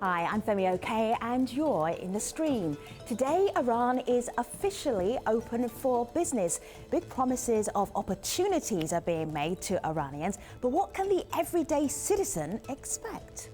Hi, I'm Femi OK and you're in the stream. Today, Iran is officially open for business. Big promises of opportunities are being made to Iranians, but what can the everyday citizen expect?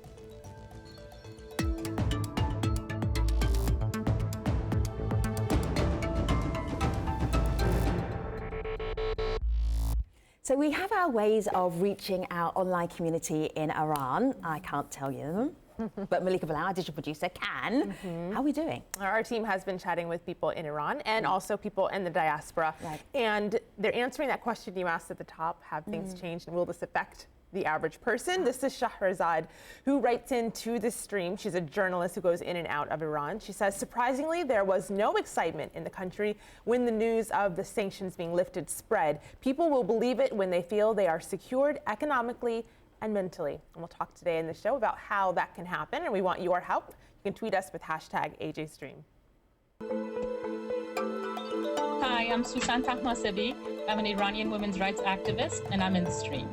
So we have our ways of reaching our online community in Iran. I can't tell you them, but Malika Bilal, our digital producer, can. How are we doing? Our team has been chatting with people in Iran and also people in the diaspora. Right. And they're answering that question you asked at the top, have things changed and will this affect the average person? This is Shahrazad, who writes into the stream. She's a journalist who goes in and out of Iran. She says, surprisingly, there was no excitement in the country when the news of the sanctions being lifted spread. People will believe it when they feel they are secured economically and mentally. And we'll talk today in the show about how that can happen, and we want your help. You can tweet us with #AJStream. Hi, I'm Susan Tahmasevi. I'm an Iranian women's rights activist, and I'm in the stream.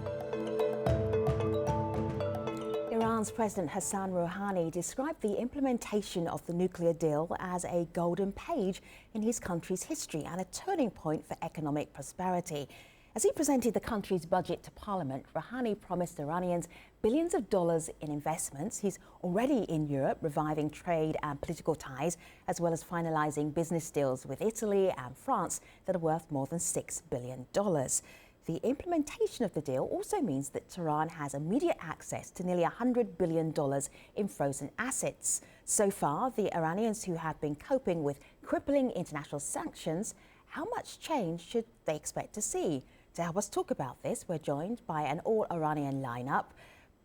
Iran's President Hassan Rouhani described the implementation of the nuclear deal as a golden page in his country's history and a turning point for economic prosperity. As he presented the country's budget to Parliament, Rouhani promised Iranians billions of dollars in investments. He's already in Europe, reviving trade and political ties, as well as finalising business deals with Italy and France that are worth more than $6 billion. The implementation of the deal also means that Tehran has immediate access to nearly $100 billion in frozen assets. So far, the Iranians who have been coping with crippling international sanctions, how much change should they expect to see? To help us talk about this, we're joined by an all-Iranian lineup.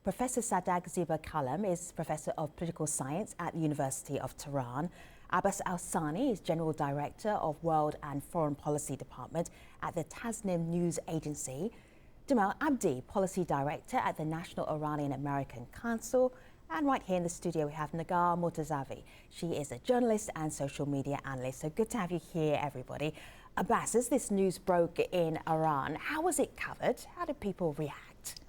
Professor Sadag Ziba-Kalam is Professor of Political Science at the University of Tehran. Abbas Al-Sani is General Director of World and Foreign Policy Department at the Tasnim News Agency. Jamal Abdi, Policy Director at the National Iranian American Council. And right here in the studio, we have Nagar Mortazavi. She is a journalist and social media analyst. So good to have you here, everybody. Abbas, as this news broke in Iran, how was it covered? How did people react?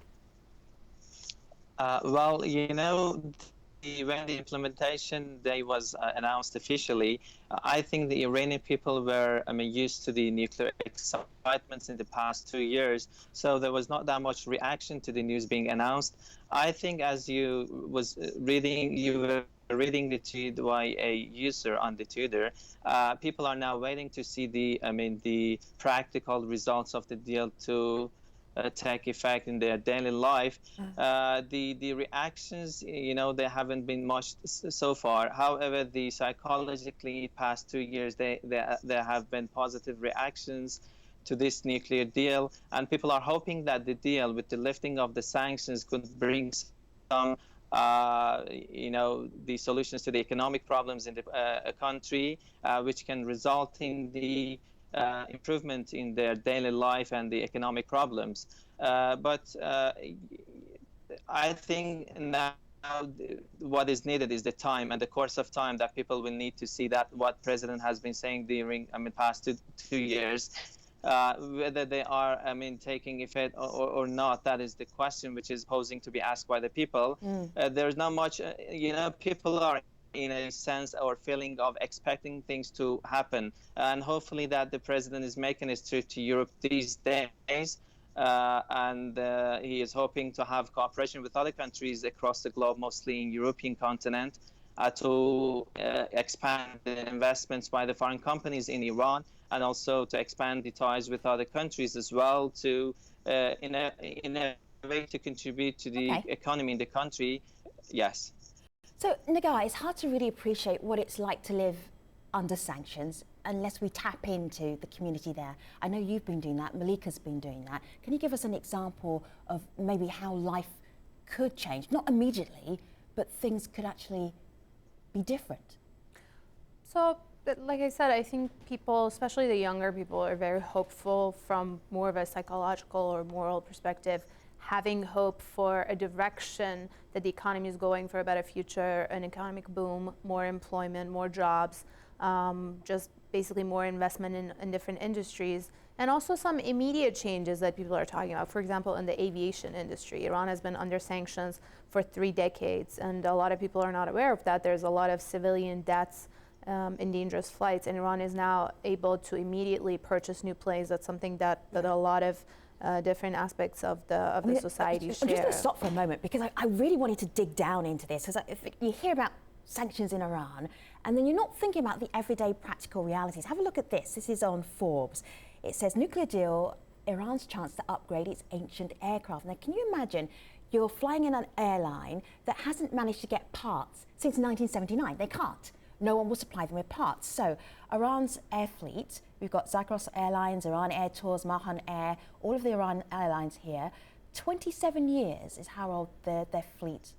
Well, you know, when the implementation day was announced officially, I think the Iranian people were, used to the nuclear excitements in the past 2 years, so there was not that much reaction to the news being announced. I think as you were reading the tweet by a user on the Twitter, people are now waiting to see the practical results of the deal to take effect in their daily life. The reactions, you know, they haven't been much so far. However, the psychologically past 2 years, there have been positive reactions to this nuclear deal, and people are hoping that the deal with the lifting of the sanctions could bring some the solutions to the economic problems in the country, which can result in the improvement in their daily life and the economic problems. But I think now what is needed is the time and the course of time that people will need to see that what President has been saying during past two years. Whether they are, taking effect or not, that is the question which is posing to be asked by the people. There's not much, people are in a sense or feeling of expecting things to happen. And hopefully that the president is making his trip to Europe these days. And he is hoping to have cooperation with other countries across the globe, mostly in European continent, to expand the investments by the foreign companies in Iran, and also to expand the ties with other countries as well, to in a way to contribute to the economy in the country. Yes. So, Nagar, it's hard to really appreciate what it's like to live under sanctions unless we tap into the community there. I know you've been doing that, Malika's been doing that. Can you give us an example of maybe how life could change? Not immediately, but things could actually be different. So, like I said, I think people, especially the younger people, are very hopeful from more of a psychological or moral perspective, having hope for a direction that the economy is going for a better future, an economic boom, more employment, more jobs, just basically more investment in different industries. and also some immediate changes that people are talking about. For example, in the aviation industry, Iran has been under sanctions for 3 decades, and a lot of people are not aware of that. There's a lot of civilian deaths in dangerous flights, and Iran is now able to immediately purchase new planes. That's something that a lot of different aspects of the society share. I'm just going to stop for a moment because I really wanted to dig down into this, because if you hear about sanctions in Iran and then you're not thinking about the everyday practical realities. Have a look at this. This is on Forbes. It says nuclear deal, Iran's chance to upgrade its ancient aircraft. Now, can you imagine you're flying in an airline that hasn't managed to get parts since 1979? They can't. No one will supply them with parts. So Iran's air fleet, we've got Zagros Airlines, Iran Air Tours, Mahan Air, all of the Iran airlines here. 27 years is how old their fleet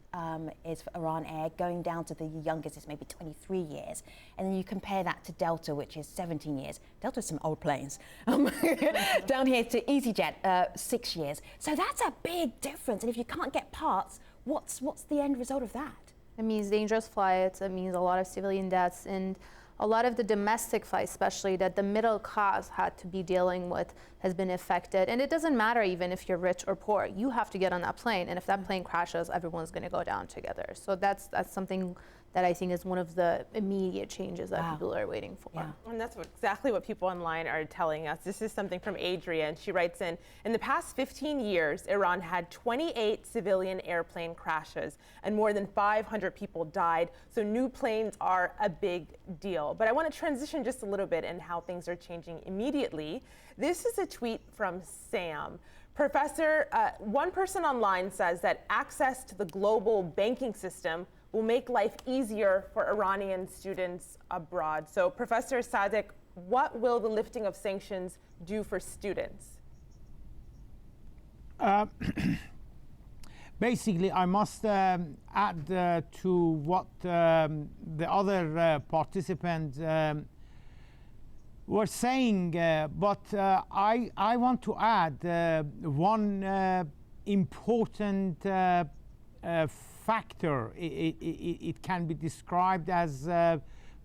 is for Iran Air, going down to the youngest is maybe 23 years. And then you compare that to Delta, which is 17 years. Delta has some old planes. Down here to EasyJet, 6 years. So that's a big difference. And if you can't get parts, what's the end result of that? It means dangerous flights, it means a lot of civilian deaths, and a lot of the domestic flights, especially that the middle class had to be dealing with, has been affected. And it doesn't matter even if you're rich or poor, you have to get on that plane, and if that plane crashes, everyone's going to go down together. So that's something that I think is one of the immediate changes that people are waiting for. Yeah. And that's exactly what people online are telling us. This is something from Adrian. She writes in the past 15 years, Iran had 28 civilian airplane crashes and more than 500 people died. So new planes are a big deal. But I want to transition just a little bit in how things are changing immediately. This is a tweet from Sam. Professor, one person online says that access to the global banking system will make life easier for Iranian students abroad. So Professor Sadek, what will the lifting of sanctions do for students? Basically, I must add to what the other participants were saying, but I want to add one important factor. It can be described as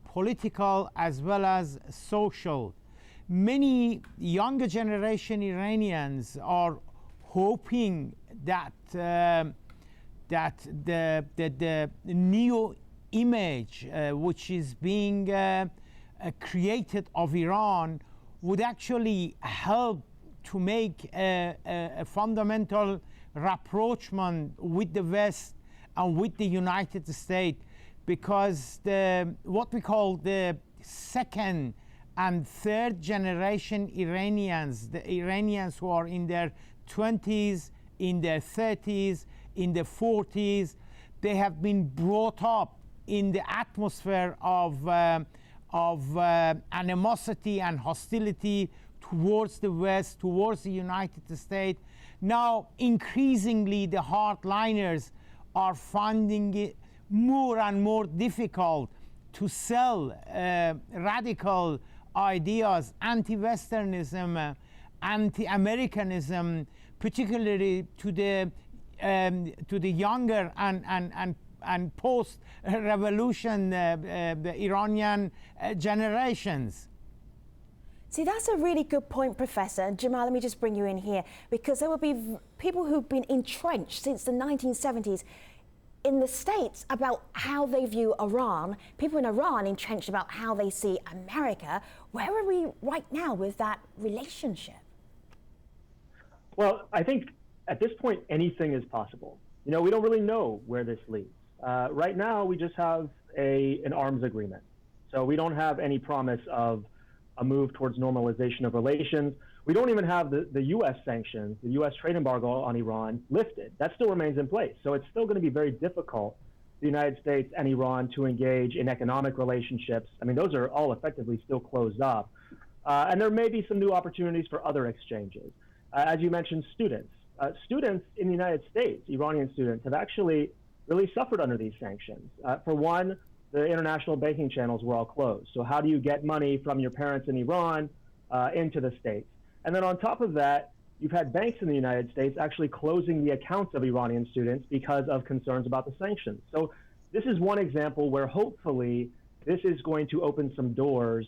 political as well as social. Many younger generation Iranians are hoping that that the new image which is being created of Iran would actually help to make a fundamental rapprochement with the West and with the United States, because what we call the second and third generation Iranians, the Iranians who are in their 20s, in their 30s, in their 40s, they have been brought up in the atmosphere of animosity and hostility towards the West, towards the United States. Now, increasingly, the hardliners are finding it more and more difficult to sell radical ideas, anti-Westernism, anti-Americanism, particularly to the younger and post-revolution the Iranian generations. See, that's a really good point, Professor. And Jamal, let me just bring you in here, because there will be people who've been entrenched since the 1970s in the States about how they view Iran, people in Iran entrenched about how they see America. Where are we right now with that relationship? Well, I think at this point, anything is possible. You know, we don't really know where this leads. Right now, we just have an arms agreement. So we don't have any promise of a move towards normalization of relations. We don't even have the U.S. sanctions, the U.S. trade embargo on Iran lifted. That still remains in place. So it's still going to be very difficult for the United States and Iran to engage in economic relationships. I mean, those are all effectively still closed up. And there may be some new opportunities for other exchanges. As you mentioned, students. Students in the United States, Iranian students, have actually really suffered under these sanctions. For one, the international banking channels were all closed. So how do you get money from your parents in Iran into the States? And then on top of that, you've had banks in the United States actually closing the accounts of Iranian students because of concerns about the sanctions. So this is one example where hopefully this is going to open some doors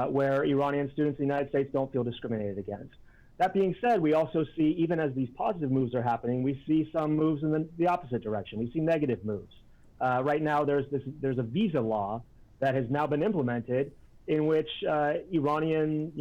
where Iranian students in the United States don't feel discriminated against. That being said, we also see, even as these positive moves are happening, we see some moves in the opposite direction. We see negative moves. Right now, there's a visa law that has now been implemented in which Iranian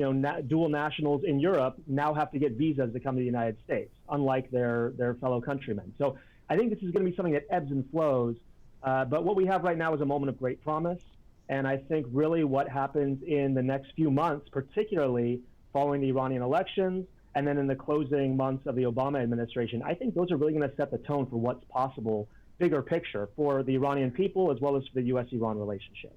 dual nationals in Europe now have to get visas to come to the United States, unlike their fellow countrymen. So I think this is going to be something that ebbs and flows. But what we have right now is a moment of great promise. And I think really what happens in the next few months, particularly following the Iranian elections and then in the closing months of the Obama administration, I think those are really going to set the tone for what's possible, bigger picture, for the Iranian people as well as for the U.S.-Iran relationship.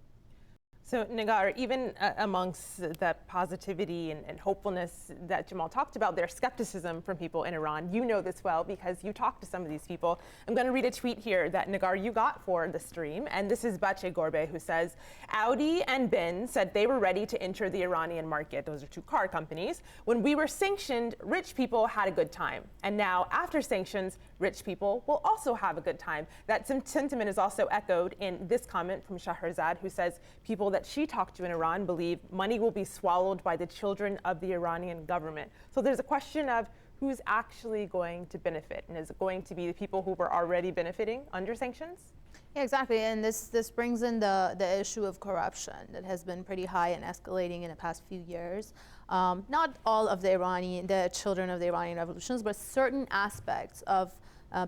So, Nagar, even amongst that positivity and hopefulness that Jamal talked about, there's skepticism from people in Iran. You know this well because you talked to some of these people. I'm going to read a tweet here that, Nagar, you got for the stream. And this is Bache Gorbe, who says, Audi and Bin said they were ready to enter the Iranian market. Those are two car companies. When we were sanctioned, rich people had a good time. And now, after sanctions, rich people will also have a good time. That sentiment is also echoed in this comment from Shahrazad, who says people that she talked to in Iran believe money will be swallowed by the children of the Iranian government. So there's a question of who's actually going to benefit, and is it going to be the people who were already benefiting under sanctions? Yeah, exactly, and this brings in the issue of corruption that has been pretty high and escalating in the past few years. Not all of the children of the Iranian revolutions, but certain aspects of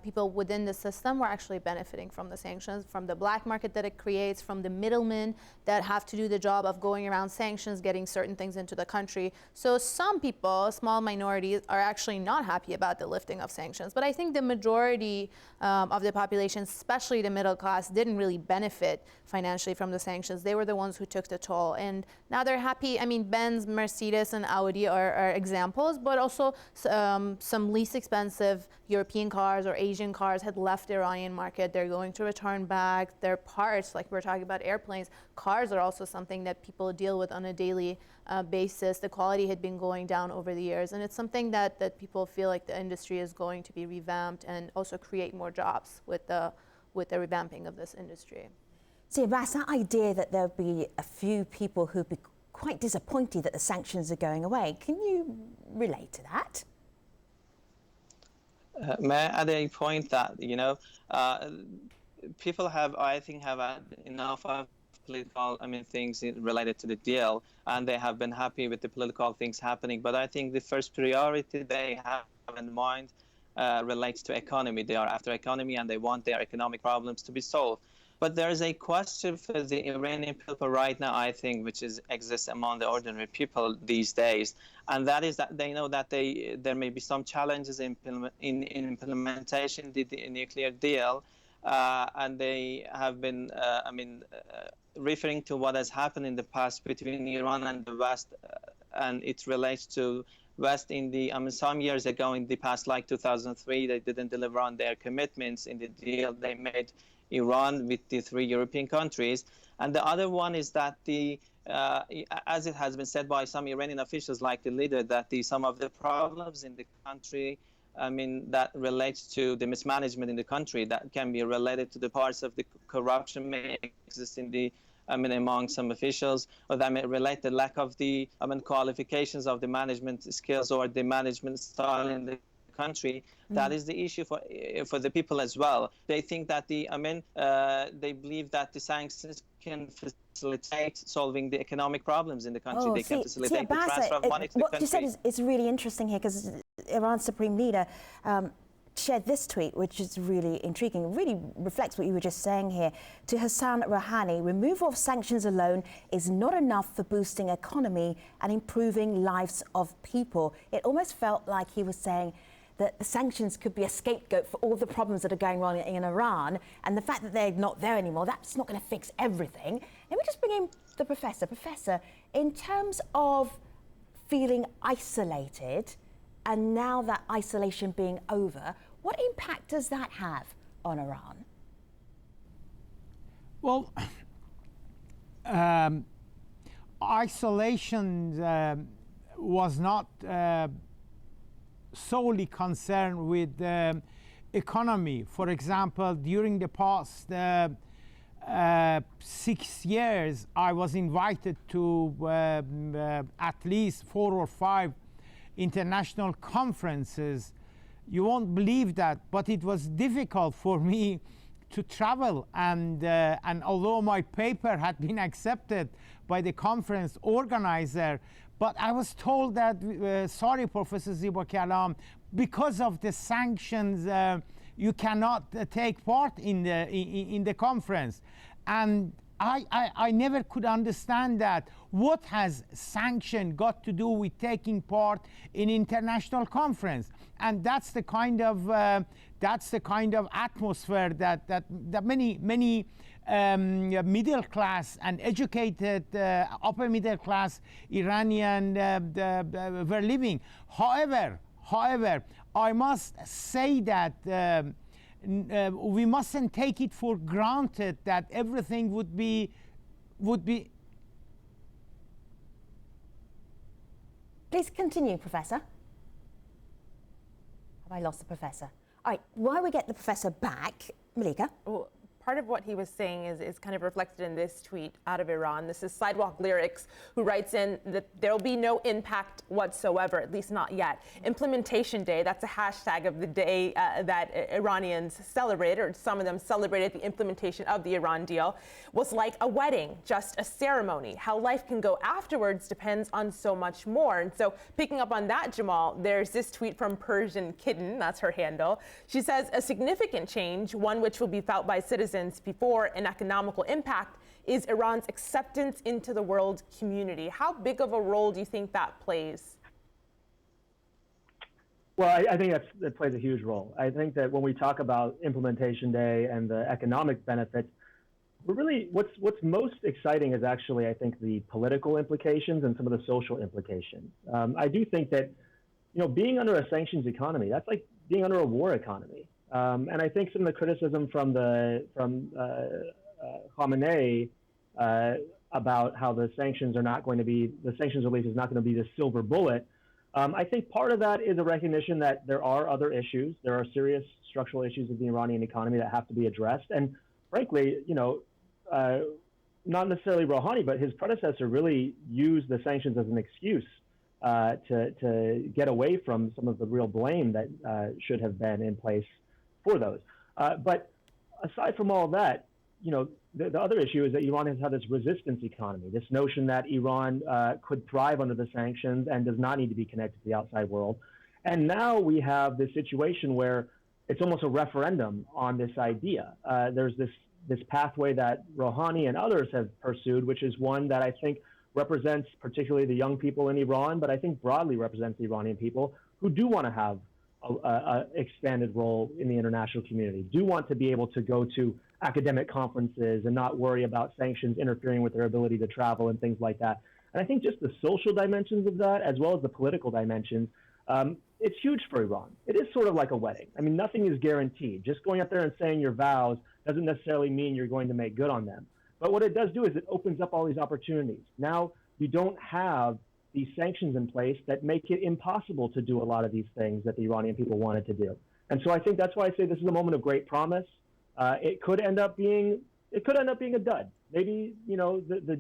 people within the system were actually benefiting from the sanctions, from the black market that it creates, from the middlemen that have to do the job of going around sanctions, getting certain things into the country. So some people, small minorities, are actually not happy about the lifting of sanctions. But I think the majority of the population, especially the middle class, didn't really benefit financially from the sanctions. They were the ones who took the toll. And now they're happy. I mean, Benz, Mercedes, and Audi are examples, but also some least expensive European cars or Asian cars had left the Iranian market. They're going to return back. Their parts, like we're talking about airplanes, cars are also something that people deal with on a daily basis. The quality had been going down over the years, and it's something that people feel like the industry is going to be revamped and also create more jobs with the revamping of this industry. So, Abbas, that idea that there'll be a few people who'd be quite disappointed that the sanctions are going away, can you relate to that? May I add a point that, people have enough of political, things related to the deal, and they have been happy with the political things happening. But I think the first priority they have in mind relates to economy. They are after economy, and they want their economic problems to be solved. But there is a question for the Iranian people right now, I think, which exists among the ordinary people these days, and that is that they know that there may be some challenges in implementation of the nuclear deal, and they have been, referring to what has happened in the past between Iran and the West, and it relates to West in the, some years ago in the past, like 2003, they didn't deliver on their commitments in the deal they made Iran with the 3 European countries. And the other one is that as it has been said by some Iranian officials, like the leader, that some of the problems in the country, that relates to the mismanagement in the country, that can be related to the parts of the corruption may exist in the, among some officials, or that may relate the lack of the, qualifications of the management skills or the management style in the country. That is the issue for the people as well. They think that they believe that the sanctions can facilitate solving the economic problems in the country. They can facilitate the transfer of money to the country. What you said is really interesting here, because Iran's supreme leader shared this tweet, which is really intriguing. It really reflects what you were just saying here. To Hassan Rouhani, removal of sanctions alone is not enough for boosting economy and improving lives of people. It almost felt like he was saying that the sanctions could be a scapegoat for all the problems that are going on in Iran, and the fact that they're not there anymore, that's not going to fix everything. Let me just bring in the professor. Professor, in terms of feeling isolated, and now that isolation being over, what impact does that have on Iran? Well, isolation was not solely concerned with the economy. For example, during the past 6 years, I was invited to at least 4 or 5 international conferences. You won't believe that, but it was difficult for me to travel, and although my paper had been accepted by the conference organizer, but I was told that, sorry, Professor Ziba Kalam, because of the sanctions, you cannot take part in the conference. And I never could understand that. What has sanction got to do with taking part in international conference? And that's the kind of atmosphere that many middle class and educated upper middle class Iranian were living. However, I must say that we mustn't take it for granted that everything would be. Please continue, Professor. Have I lost the professor? All right, while we get the professor back, Malika. Well, part of what he was saying is kind of reflected in this tweet out of Iran. This is Sidewalk Lyrics, who writes in that there will be no impact whatsoever, at least not yet. Implementation Day, that's a hashtag of the day that Iranians celebrated, or some of them celebrated the implementation of the Iran deal, was like a wedding, just a ceremony. How life can go afterwards depends on so much more. And so picking up on that, Jamal, there's this tweet from Persian Kitten, that's her handle. She says, a significant change, one which will be felt by citizens before an economical impact, is Iran's acceptance into the world community. How big of a role do you think that plays? Well, I think that plays a huge role. I think that when we talk about Implementation Day and the economic benefits, what's most exciting is actually, I think, the political implications and some of the social implications. I do think that, being under a sanctions economy, that's like being under a war economy. And I think some of the criticism from Khamenei about how the sanctions relief is not going to be the silver bullet. I think part of that is a recognition that there are other issues. There are serious structural issues of the Iranian economy that have to be addressed. And frankly, not necessarily Rouhani, but his predecessor really used the sanctions as an excuse to get away from some of the real blame that should have been in place for those. But aside from all that, the other issue is that Iran has had this resistance economy, this notion that Iran could thrive under the sanctions and does not need to be connected to the outside world. And now we have this situation where it's almost a referendum on this idea. There's this pathway that Rouhani and others have pursued, which is one that I think represents particularly the young people in Iran, but I think broadly represents the Iranian people who do want to have an expanded role in the international community, do want to be able to go to academic conferences and not worry about sanctions interfering with their ability to travel and things like that. And I think just the social dimensions of that, as well as the political dimensions, it's huge for Iran. It is sort of like a wedding. I mean, nothing is guaranteed. Just going up there and saying your vows doesn't necessarily mean you're going to make good on them. But what it does do is it opens up all these opportunities. Now you don't have these sanctions in place that make it impossible to do a lot of these things that the Iranian people wanted to do. And so I think that's why I say this is a moment of great promise. It could end up being a dud. Maybe, the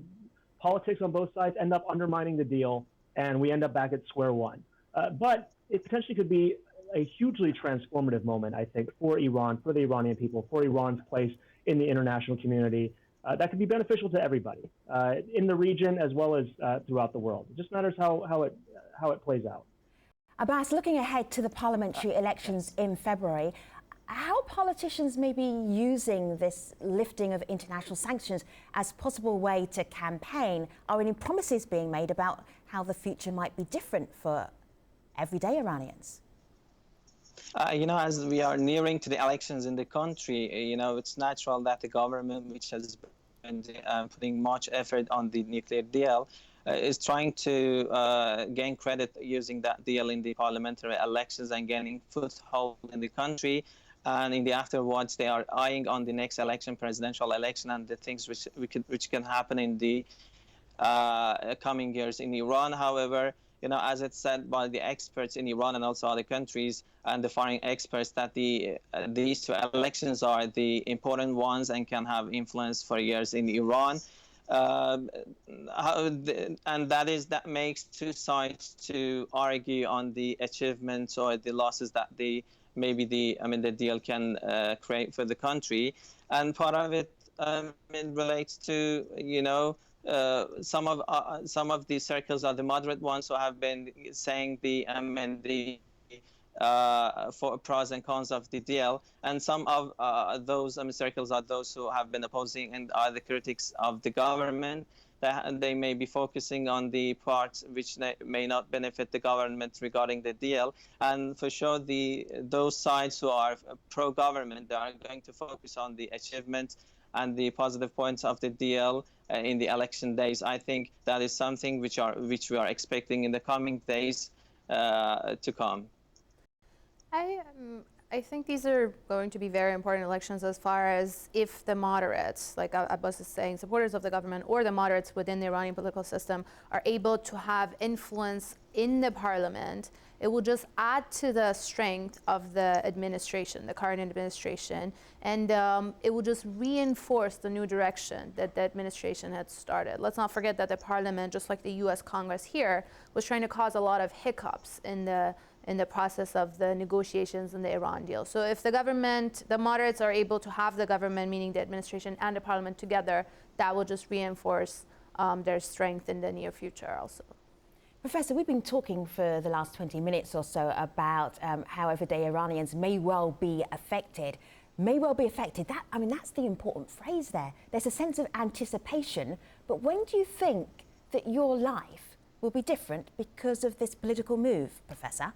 politics on both sides end up undermining the deal and we end up back at square one. But it potentially could be a hugely transformative moment, I think, for Iran, for the Iranian people, for Iran's place in the international community. That could be beneficial to everybody in the region as well as throughout the world. It just matters how it plays out. Abbas, looking ahead to the parliamentary elections in February, how politicians may be using this lifting of international sanctions as a possible way to campaign? Are any promises being made about how the future might be different for everyday Iranians? As we are nearing to the elections in the country, it's natural that the government, which has been putting much effort on the nuclear deal, is trying to gain credit using that deal in the parliamentary elections and gaining foothold in the country. And in the afterwards, they are eyeing on the next election, presidential election, and the things which can happen in the coming years in Iran. However, as it's said by the experts in Iran and also other countries and the foreign experts, that these two elections are the important ones and can have influence for years in Iran. And that makes two sides to argue on the achievements or the losses that the deal can create for the country. And part of it relates to some of these circles are the moderate ones who have been saying the for pros and cons of the deal, and some of those circles are those who have been opposing and are the critics of the government. They may be focusing on the parts which may not benefit the government regarding the deal. And for sure, those sides who are pro-government, they are going to focus on the achievements and the positive points of the deal in the election days. I think that is something which we are expecting in the coming days to come. I think these are going to be very important elections as far as if the moderates, like Abbas is saying, supporters of the government or the moderates within the Iranian political system are able to have influence in the parliament. It will just add to the strength of the administration, the current administration, and it will just reinforce the new direction that the administration had started. Let's not forget that the parliament, just like the US Congress here, was trying to cause a lot of hiccups in the process of the negotiations in the Iran deal. So if the government, the moderates are able to have the government, meaning the administration and the parliament together, that will just reinforce their strength in the near future also. Professor, we've been talking for the last 20 minutes or so about how everyday Iranians may well be affected. May well be affected. That's the important phrase there. There's a sense of anticipation, but when do you think that your life will be different because of this political move, Professor?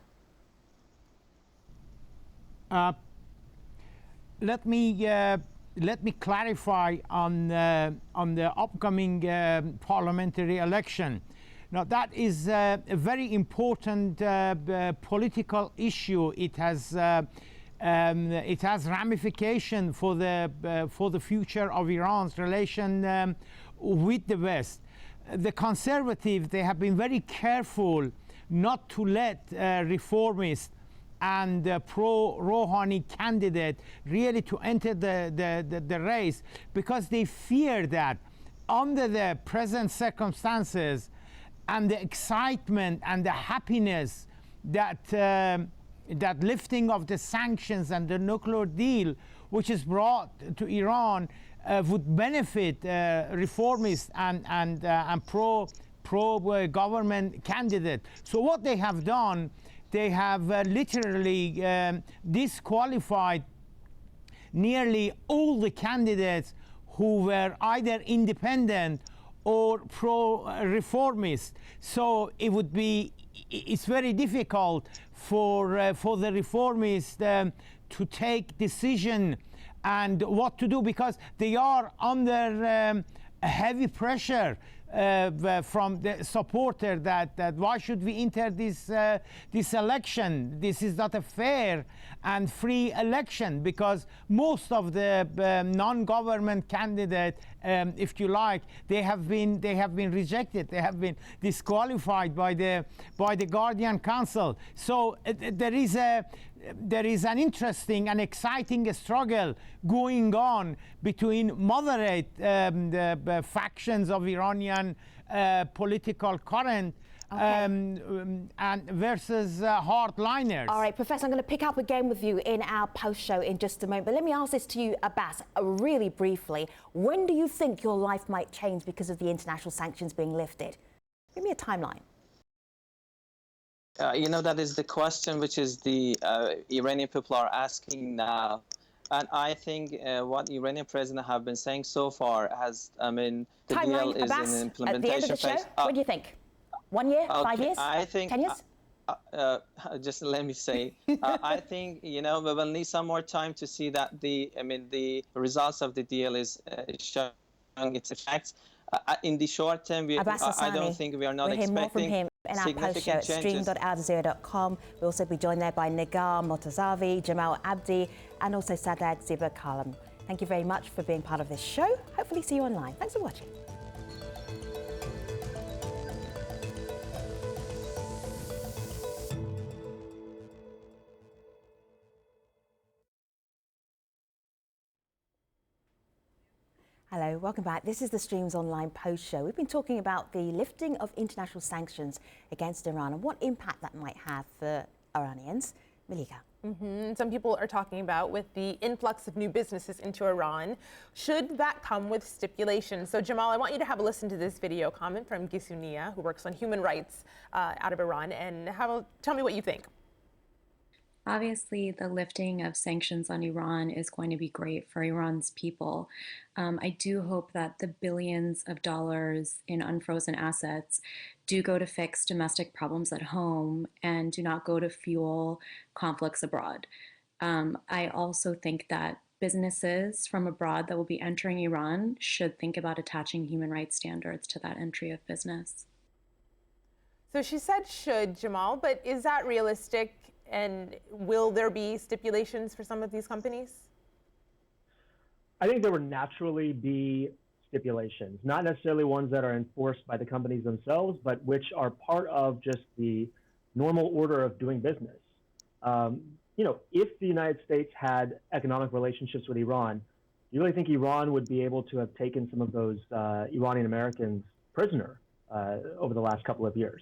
Let me clarify on the upcoming parliamentary election. Now, that is a very important political issue. It has ramification for the future of Iran's relation with the West. The conservatives, they have been very careful not to let reformists and pro-Rouhani candidate really to enter the race, because they fear that under the present circumstances and the excitement and the happiness that that lifting of the sanctions and the nuclear deal which is brought to Iran would benefit reformists and pro-government candidate. So what they have done, they have literally disqualified nearly all the candidates who were either independent or pro-reformist. So it's very difficult for the reformists to take decision and what to do, because they are under heavy pressure from the supporter that why should we enter this election? This is not a fair and free election, because most of the non-government candidates, if you like, they have been rejected. They have been disqualified by the Guardian Council. So there is an interesting and exciting struggle going on between moderate factions of Iranian political current and versus hardliners. All right, Professor, I'm going to pick up again with you in our post-show in just a moment. But let me ask this to you, Abbas, really briefly. When do you think your life might change because of the international sanctions being lifted? Give me a timeline. That is the question which is the Iranian people are asking now. And I think what the Iranian president have been saying so far has, the timeline, deal is Abbas, in implementation at the end of the show, phase. what do you think? 1 year, 5 years, I think, 10 years? Just let me say, I think, we will need some more time to see that the results of the deal is showing its effects. In the short term, I don't think we are not expecting more from him in our post show at stream.aljazeera.com. We'll also be joined there by Nagar Motazavi, Jamal Abdi, and also Sadak Ziba Kalam. Thank you very much for being part of this show. Hopefully see you online. Thanks for watching. Hello, welcome back. This is the Streams Online Post Show. We've been talking about the lifting of international sanctions against Iran and what impact that might have for Iranians. Malika. Some people are talking about with the influx of new businesses into Iran, should that come with stipulations? So Jamal, I want you to have a listen to this video comment from Gisunia, who works on human rights out of Iran, and tell me what you think. Obviously, the lifting of sanctions on Iran is going to be great for Iran's people. I do hope that the billions of dollars in unfrozen assets do go to fix domestic problems at home and do not go to fuel conflicts abroad. I also think that businesses from abroad that will be entering Iran should think about attaching human rights standards to that entry of business. So she said should, Jamal, but is that realistic? And will there be stipulations for some of these companies? I think there would naturally be stipulations, not necessarily ones that are enforced by the companies themselves, but which are part of just the normal order of doing business. If the United States had economic relationships with Iran, do you really think Iran would be able to have taken some of those Iranian Americans prisoner over the last couple of years?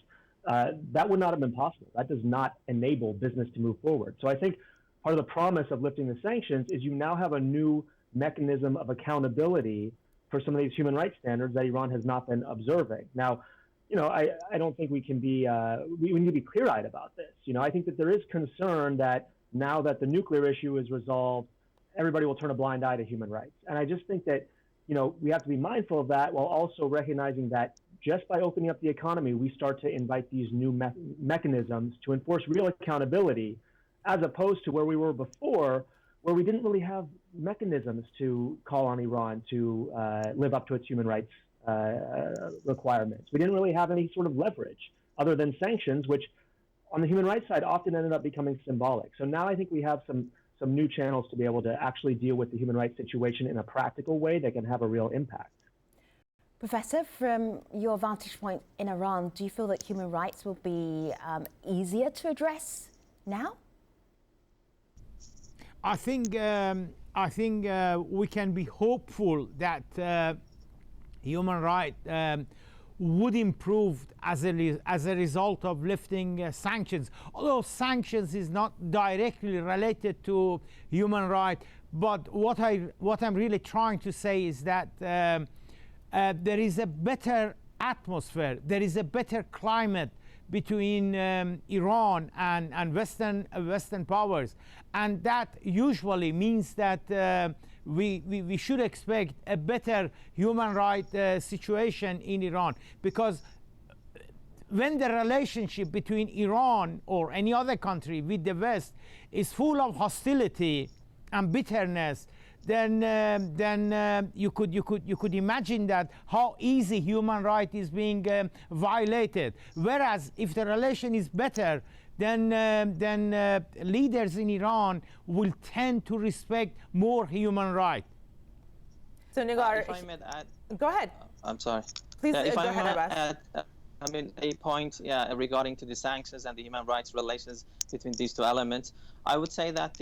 That would not have been possible. That does not enable business to move forward. So I think part of the promise of lifting the sanctions is you now have a new mechanism of accountability for some of these human rights standards that Iran has not been observing. Now, I don't think we can be, we need to be clear-eyed about this. I think that there is concern that now that the nuclear issue is resolved, everybody will turn a blind eye to human rights. And I just think that, we have to be mindful of that while also recognizing that just by opening up the economy, we start to invite these new mechanisms to enforce real accountability, as opposed to where we were before, where we didn't really have mechanisms to call on Iran to live up to its human rights requirements. We didn't really have any sort of leverage other than sanctions, which on the human rights side often ended up becoming symbolic. So now I think we have some new channels to be able to actually deal with the human rights situation in a practical way that can have a real impact. Professor, from your vantage point in Iran, do you feel that human rights will be easier to address now? I think we can be hopeful that human rights would improve as a result of lifting sanctions. Although sanctions is not directly related to human rights, but what I'm really trying to say is that there is a better atmosphere, there is a better climate between Iran and Western powers, and that usually means that we should expect a better human rights situation in Iran, because when the relationship between Iran or any other country with the West is full of hostility and bitterness, then you could imagine that how easy human right is being violated. Whereas if the relation is better, then leaders in Iran will tend to respect more human rights. So Nigar, if I may add, go ahead. I'm sorry. Please if go I ahead, may Abbas. add, a point, regarding to the sanctions and the human rights relations between these two elements. I would say that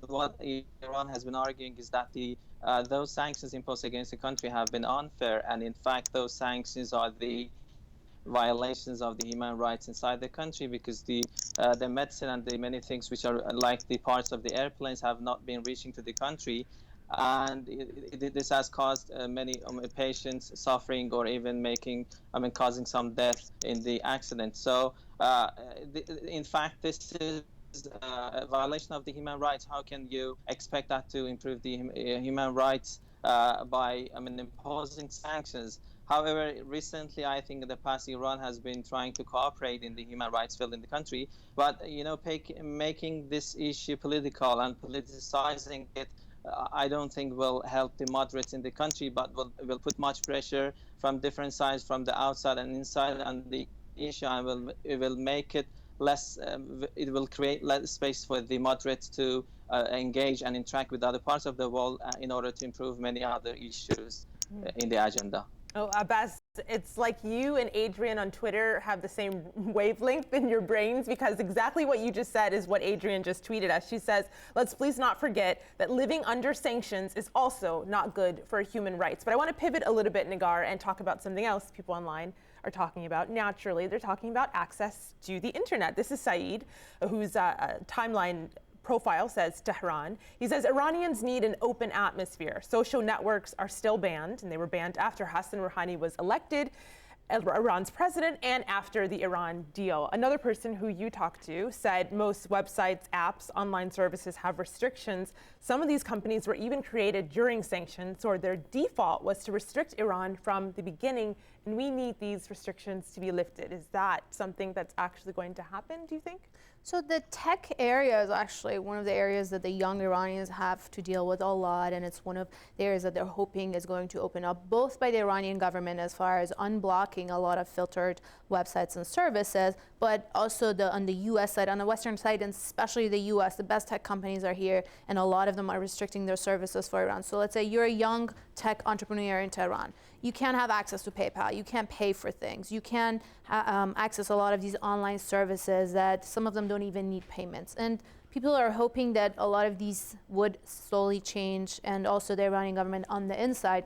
what Iran has been arguing is that those sanctions imposed against the country have been unfair, and in fact those sanctions are the violations of the human rights inside the country, because the medicine and the many things which are like the parts of the airplanes have not been reaching to the country, and this has caused many patients suffering, or even causing some death in the accident. So in fact this is a violation of the human rights. How can you expect that to improve the human rights by imposing sanctions? However, recently, I think in the past, Iran has been trying to cooperate in the human rights field in the country, but making this issue political and politicizing it, I don't think will help the moderates in the country, but will put much pressure from different sides, from the outside and inside, on the issue, and it will make it less. It will create less space for the moderates to engage and interact with other parts of the world in order to improve many other issues in the agenda. Oh, Abbas. It's like you and Adrian on Twitter have the same wavelength in your brains, because exactly what you just said is what Adrian just tweeted us. She says, let's please not forget that living under sanctions is also not good for human rights. But I want to pivot a little bit, Nagar, and talk about something else people online are talking about. Naturally, they're talking about access to the internet. This is Saeed, whose timeline profile says Tehran. He says Iranians need an open atmosphere. Social networks are still banned, and they were banned after Hassan Rouhani was elected Iran's president and after the Iran deal. Another person who you talked to said most websites, apps, online services have restrictions. Some of these companies were even created during sanctions, or their default was to restrict Iran from the beginning, and we need these restrictions to be lifted. Is that something that's actually going to happen, do you think? So the tech area is actually one of the areas that the young Iranians have to deal with a lot, and it's one of the areas that they're hoping is going to open up, both by the Iranian government as far as unblocking a lot of filtered websites and services, but also on the US side, on the Western side, and especially the US, the best tech companies are here, and a lot of them are restricting their services for Iran. So let's say you're a young tech entrepreneur in Tehran. You can't have access to PayPal. You can't pay for things. You can't access a lot of these online services that some of them don't even need payments. And people are hoping that a lot of these would slowly change, and also the Iranian government on the inside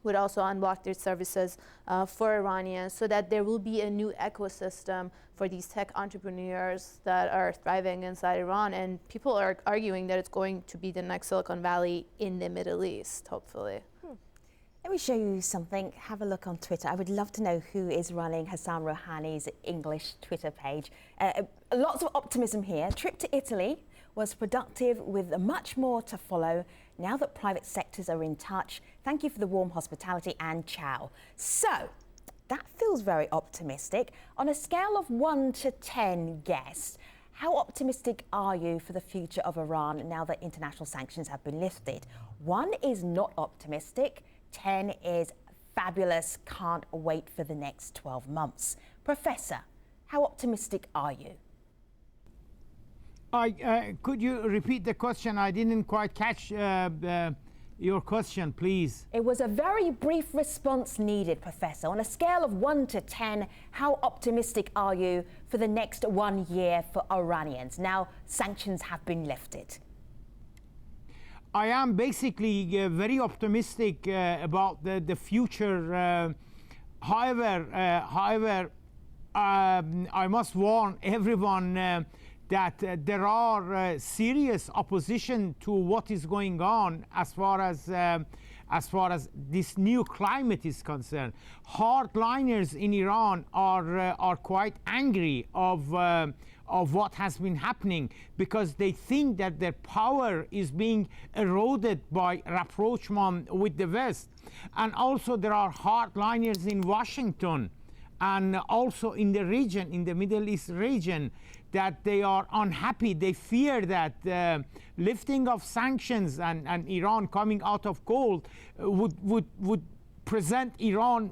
would also unblock their services for Iranians, so that there will be a new ecosystem for these tech entrepreneurs that are thriving inside Iran. And people are arguing that it's going to be the next Silicon Valley in the Middle East, hopefully. Let me show you something. Have a look on Twitter. I would love to know who is running Hassan Rouhani's English Twitter page. Lots of optimism here. Trip to Italy was productive, with much more to follow now that private sectors are in touch. Thank you for the warm hospitality, and ciao. So that feels very optimistic. On a scale of 1 to 10, guess, how optimistic are you for the future of Iran now that international sanctions have been lifted? 1 is not optimistic. 10 is fabulous, can't wait for the next 12 months. Professor, how optimistic are you? Could you repeat the question? I didn't quite catch your question, please. It was a very brief response needed, Professor. On a scale of 1 to 10, how optimistic are you for the next 1 year for Iranians? Now, sanctions have been lifted. I am basically very optimistic about the future. However, I must warn everyone that there are serious opposition to what is going on as far as this new climate is concerned. Hardliners in Iran are quite angry of what has been happening, because they think that their power is being eroded by rapprochement with the West. And also there are hardliners in Washington and also in the region, in the Middle East region, that they are unhappy. They fear that lifting of sanctions and Iran coming out of cold would present Iran,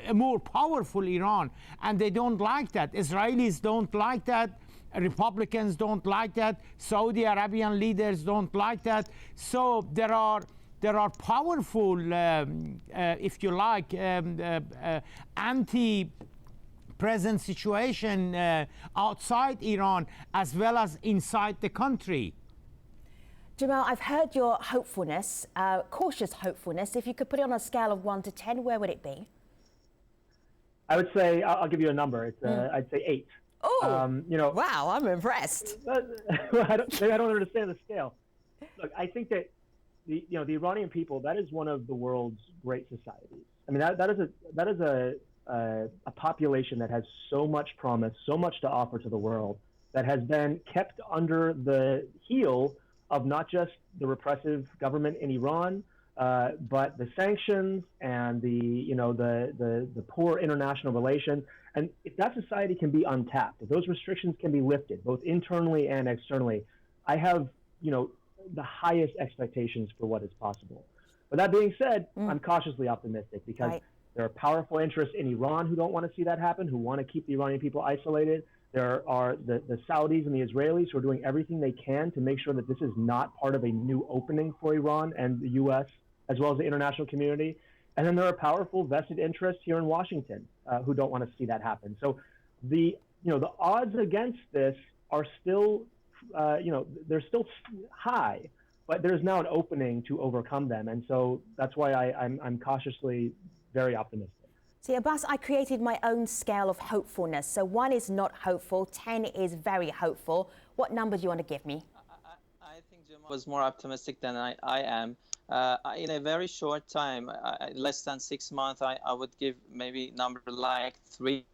a more powerful Iran, and they don't like that. Israelis don't like that. Republicans don't like that. Saudi Arabian leaders don't like that. So there are powerful, if you like, anti-present situation outside Iran as well as inside the country. Jamal, I've heard your hopefulness, cautious hopefulness. If you could put it on a scale of 1 to 10, where would it be? I would say, I'll give you a number. It's I'd say 8. Oh, wow, I'm impressed. Maybe I don't understand the scale. Look, I think that the Iranian people, that is one of the world's great societies. I mean, that is a population that has so much promise, so much to offer to the world, that has been kept under the heel of not just the repressive government in Iran, but the sanctions and the poor international relations. And if that society can be untapped, if those restrictions can be lifted, both internally and externally, I have, the highest expectations for what is possible. But that being said, I'm cautiously optimistic, because there are powerful interests in Iran who don't want to see that happen, who want to keep the Iranian people isolated. There are the Saudis and the Israelis who are doing everything they can to make sure that this is not part of a new opening for Iran and the U.S., as well as the international community. And then there are powerful vested interests here in Washington who don't want to see that happen. So the odds against this are still, they're still high, but there's now an opening to overcome them. And so that's why I'm cautiously very optimistic. See, Abbas, I created my own scale of hopefulness. So 1 is not hopeful, 10 is very hopeful. What number do you want to give me? I think Jamal was more optimistic than I am. In a very short time, less than 6 months, I would give maybe number like 3.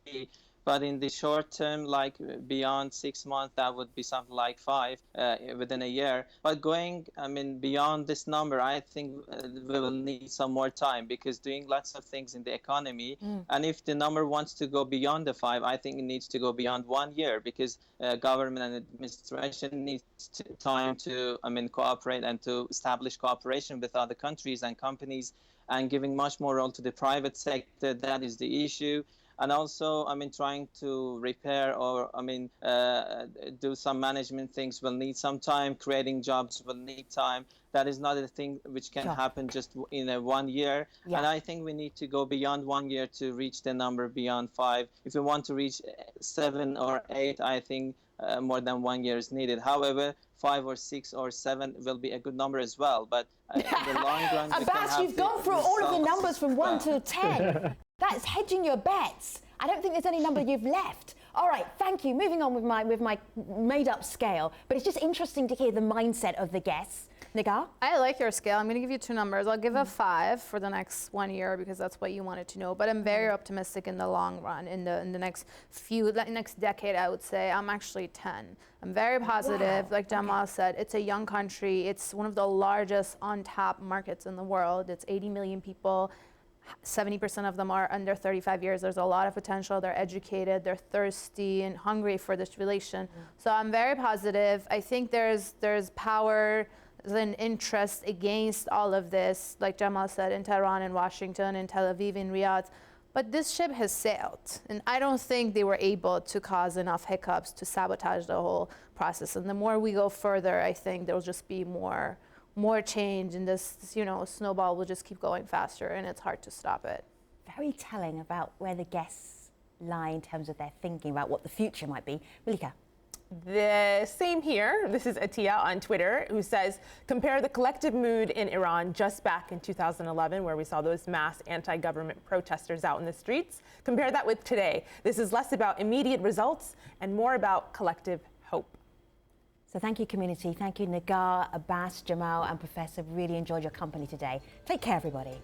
But in the short term, like beyond 6 months, that would be something like 5 within a year. But going, beyond this number, I think we will need some more time, because doing lots of things in the economy. And if the number wants to go beyond the 5, I think it needs to go beyond 1 year, because government and administration needs time to, cooperate and to establish cooperation with other countries and companies, and giving much more role to the private sector. That is the issue. And also, trying to repair or, do some management things will need some time. Creating jobs will need time. That is not a thing which can happen just in 1 year. Yeah. And I think we need to go beyond 1 year to reach the number beyond 5. If we want to reach 7 or 8, I think more than 1 year is needed. However, 5 or 6 or 7 will be a good number as well. But in the long run, Abbas, you've gone through all of the numbers from 1 to 10. That's hedging your bets. I don't think there's any number you've left. All right, thank you. Moving on with my made-up scale, but it's just interesting to hear the mindset of the guests. Nigar? I like your scale. I'm going to give you 2 numbers. I'll give a 5 for the next 1 year, because that's what you wanted to know. But I'm very optimistic in the long run. In the next decade, I would say I'm actually 10. I'm very positive. Wow. Like Jamal said, it's a young country. It's one of the largest on-tap markets in the world. It's 80 million people. 70% of them are under 35 years. There's a lot of potential. They're educated, they're thirsty and hungry for this relation. So I'm very positive. I think there's power and interest against all of this, like Jamal said, in Tehran and Washington, in Tel Aviv, in Riyadh. But this ship has sailed, and I don't think they were able to cause enough hiccups to sabotage the whole process. And the more we go further, I think there'll just be more change, and this snowball will just keep going faster, and it's hard to stop it. Very telling about where the guests lie in terms of their thinking about what the future might be. Malika? The same here. This is Atiya on Twitter, who says, compare the collective mood in Iran just back in 2011, where we saw those mass anti-government protesters out in the streets. Compare that with today. This is less about immediate results and more about collective hope. So thank you, community. Thank you, Nigar, Abbas, Jamal, and Professor. Really enjoyed your company today. Take care, everybody.